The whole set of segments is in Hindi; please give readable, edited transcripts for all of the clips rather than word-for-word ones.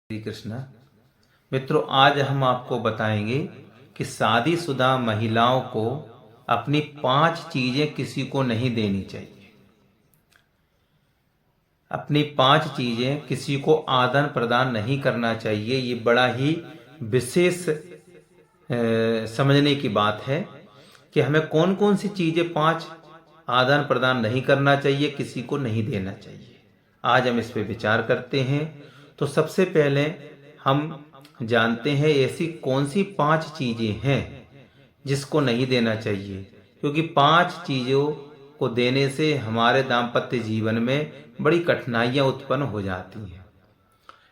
श्री कृष्णा। मित्रों, आज हम आपको बताएंगे कि शादीशुदा महिलाओं को अपनी 5 चीजें किसी को नहीं देनी चाहिए। अपनी 5 चीजें किसी को आदान प्रदान नहीं करना चाहिए। ये बड़ा ही विशेष समझने की बात है कि हमें कौन कौन सी चीजें 5 आदान प्रदान नहीं करना चाहिए, किसी को नहीं देना चाहिए। आज हम इस पे विचार करते हैं। तो सबसे पहले हम जानते हैं ऐसी कौन सी 5 चीजें हैं जिसको नहीं देना चाहिए, क्योंकि 5 चीजों को देने से हमारे दाम्पत्य जीवन में बड़ी कठिनाइयां उत्पन्न हो जाती हैं।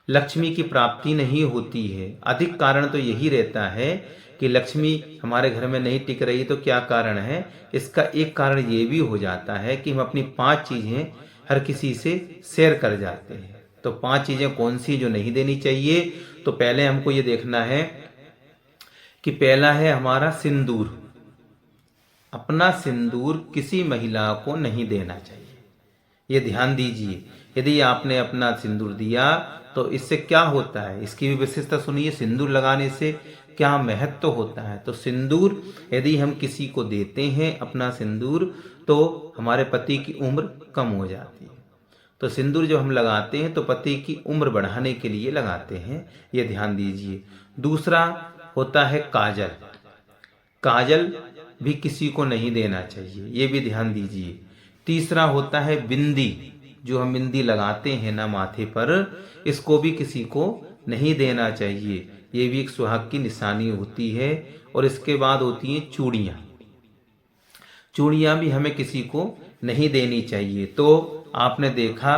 लक्ष्मी की प्राप्ति नहीं होती है। अधिक कारण तो यही रहता है कि लक्ष्मी हमारे घर में नहीं टिक रही। तो क्या कारण है? इसका एक कारण ये भी हो जाता है कि हम अपनी 5 चीजें हर किसी से शेयर कर जाते हैं। तो 5 चीजें कौन सी जो नहीं देनी चाहिए? तो पहले हमको ये देखना है कि पहला है हमारा सिंदूर। अपना सिंदूर किसी महिला को नहीं देना चाहिए। ये ध्यान दीजिए। यदि आपने अपना सिंदूर दिया तो इससे क्या होता है, इसकी भी विशेषता सुनिए। सिंदूर लगाने से क्या महत्व होता है? तो सिंदूर यदि हम किसी को देते हैं अपना सिंदूर, तो हमारे पति की उम्र कम हो जाती है। तो सिंदूर जब हम लगाते हैं तो पति की उम्र बढ़ाने के लिए लगाते हैं। ये ध्यान दीजिए। दूसरा होता है काजल। काजल भी किसी को नहीं देना चाहिए, ये भी ध्यान दीजिए। तीसरा होता है बिंदी। जो हम बिंदी लगाते हैं ना माथे पर, इसको भी किसी को नहीं देना चाहिए। ये भी एक सुहाग की निशानी होती है। और इसके बाद होती हैं चूड़ियाँ। चूड़ियाँ भी हमें किसी को नहीं देनी चाहिए। तो आपने देखा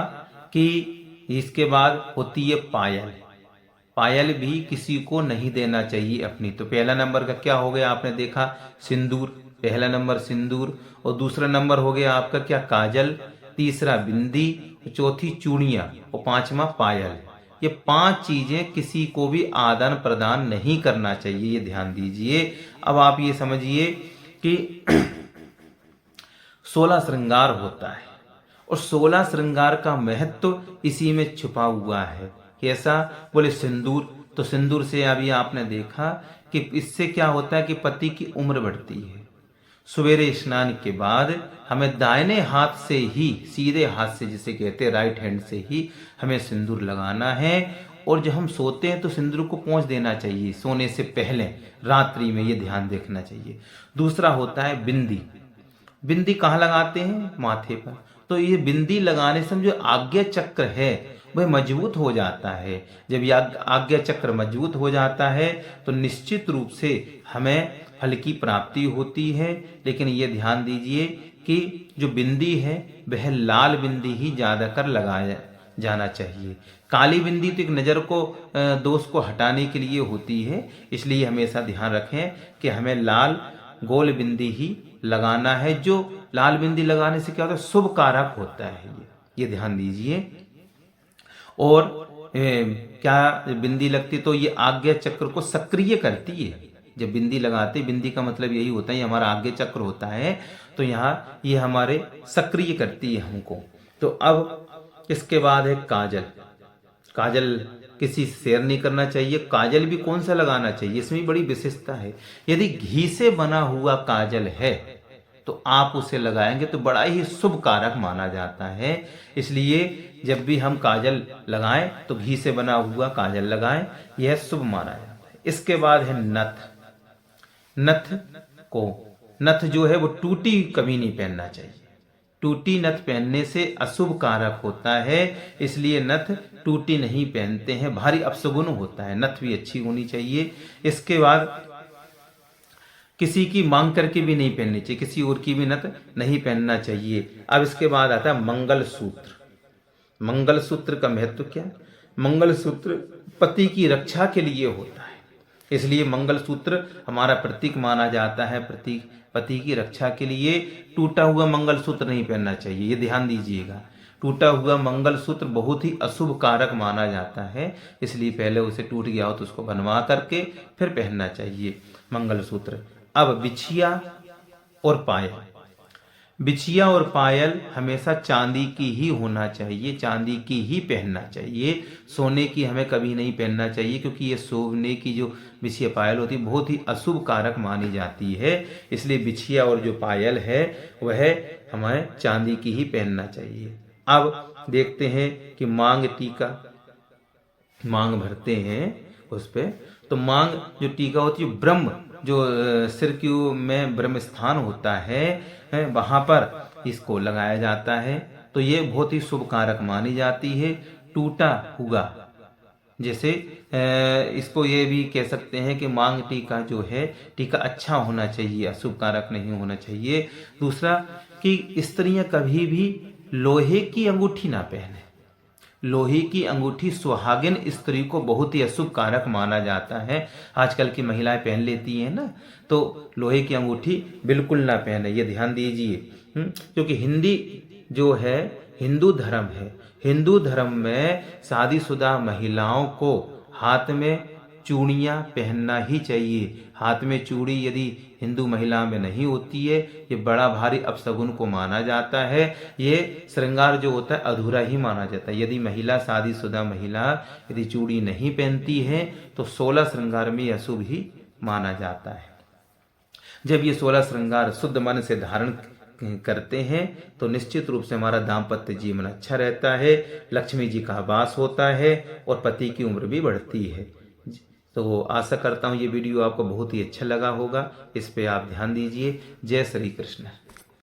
कि इसके बाद होती है पायल। पायल भी किसी को नहीं देना चाहिए अपनी। तो पहला नंबर का क्या हो गया? आपने देखा सिंदूर, पहला नंबर सिंदूर। और दूसरा नंबर हो गया आपका क्या? काजल। तीसरा बिंदी, चौथी चूड़ियाँ और पांचवा पायल। ये 5 चीजें किसी को भी आदान प्रदान नहीं करना चाहिए। ये ध्यान दीजिए। अब आप ये समझिए कि 16 श्रृंगार होता है और 16 श्रृंगार का महत्व इसी में छुपा हुआ है। कैसा? बोले सिंदूर। तो सिंदूर से अभी आपने देखा कि इससे क्या होता है कि पति की उम्र बढ़ती है। सवेरे स्नान के बाद हमें दाहिने हाथ से ही, सीधे हाथ से जिसे कहते हैं राइट हैंड से ही हमें सिंदूर लगाना है। और जब हम सोते हैं तो सिंदूर को पोंछ देना चाहिए सोने से पहले, रात्रि में। ये ध्यान देखना चाहिए। दूसरा होता है बिंदी। बिंदी कहाँ लगाते हैं? माथे पर। तो ये बिंदी लगाने से जो आज्ञा चक्र है वह मजबूत हो जाता है। जब यह आज्ञा चक्र मजबूत हो जाता है तो निश्चित रूप से हमें फल की प्राप्ति होती है। लेकिन ये ध्यान दीजिए कि जो बिंदी है वह लाल बिंदी ही ज्यादातर लगाया जाना चाहिए। काली बिंदी तो एक नज़र को, दोष को हटाने के लिए होती है। इसलिए हमेशा ध्यान रखें कि हमें लाल गोल बिंदी ही लगाना है। जो लाल बिंदी लगाने से क्या होता है? शुभ कारक होता है ये ध्यान दीजिए। और क्या बिंदी लगती तो ये आज्ञा चक्र को सक्रिय करती है। जब बिंदी लगाते, बिंदी का मतलब यही होता है, ये हमारा आज्ञा चक्र होता है। तो यहाँ ये हमारे सक्रिय करती है हमको। तो अब इसके बाद है काजल। काजल किसी से शेयर नहीं करना चाहिए। काजल भी कौन सा लगाना चाहिए, इसमें बड़ी विशेषता है। यदि घी से बना हुआ काजल है तो आप उसे लगाएंगे तो बड़ा ही शुभ कारक माना जाता है। इसलिए जब भी हम काजल लगाएं तो घी से बना हुआ काजल लगाएं, यह शुभ माना जाता है। इसके बाद है नथ। नथ जो है वो टूटी कभी नहीं पहनना चाहिए। टूटी नथ पहनने से अशुभ कारक होता है। इसलिए नथ टूटी नहीं पहनते हैं, भारी अपशगुन होता है। नथ भी अच्छी होनी चाहिए। इसके बाद किसी की मांग करके भी नहीं पहननी चाहिए, किसी और की भी नथ नहीं पहनना चाहिए। अब इसके बाद आता है मंगलसूत्र। मंगलसूत्र का महत्व क्या है? मंगलसूत्र पति की रक्षा के लिए होता है। इसलिए मंगलसूत्र हमारा प्रतीक माना जाता है, प्रतीक पति की रक्षा के लिए। टूटा हुआ मंगलसूत्र नहीं पहनना चाहिए, ये ध्यान दीजिएगा। टूटा हुआ मंगलसूत्र बहुत ही अशुभ कारक माना जाता है। इसलिए पहले उसे टूट गया हो तो उसको बनवा करके फिर पहनना चाहिए मंगलसूत्र। अब बिछिया और पायल। बिछिया और पायल हमेशा चांदी की ही होना चाहिए, चांदी की ही पहनना चाहिए, सोने की हमें कभी नहीं पहनना चाहिए, क्योंकि ये सोने की जो बिछिया पायल होती है बहुत ही अशुभ कारक मानी जाती है। इसलिए बिछिया और जो पायल है वह हमें चांदी की ही पहनना चाहिए। अब देखते हैं कि मांग टीका, मांग भरते हैं उस पे। तो मांग जो टीका होती है, ब्रह्म जो सिर की में ब्रह्म स्थान होता है वहां पर इसको लगाया जाता है। तो ये बहुत ही शुभ कारक मानी जाती है। टूटा हुआ, जैसे इसको ये भी कह सकते हैं कि मांग टीका जो है, टीका अच्छा होना चाहिए, अशुभ कारक नहीं होना चाहिए। दूसरा कि स्त्रियां कभी भी लोहे की अंगूठी ना पहने। लोहे की अंगूठी सुहागिन स्त्री को बहुत ही अशुभ कारक माना जाता है। आजकल की महिलाएं पहन लेती हैं ना, तो लोहे की अंगूठी बिल्कुल ना पहने, ये ध्यान दीजिए। क्योंकि हिंदी जो है हिंदू धर्म है, हिंदू धर्म में शादीशुदा महिलाओं को हाथ में चूड़ियां पहनना ही चाहिए। हाथ में चूड़ी यदि हिंदू महिला में नहीं होती है, ये बड़ा भारी अपशगुन को माना जाता है। ये श्रृंगार जो होता है अधूरा ही माना जाता है। यदि महिला, शादीशुदा महिला यदि चूड़ी नहीं पहनती है तो 16 श्रृंगार में अशुभ ही माना जाता है। जब ये 16 श्रृंगार शुद्ध मन से धारण करते हैं तो निश्चित रूप से हमारा दाम्पत्य जीवन अच्छा रहता है, लक्ष्मी जी का वास होता है और पति की उम्र भी बढ़ती है। तो आशा करता हूँ ये वीडियो आपको बहुत ही अच्छा लगा होगा, इस पे आप ध्यान दीजिए। जय श्री कृष्ण।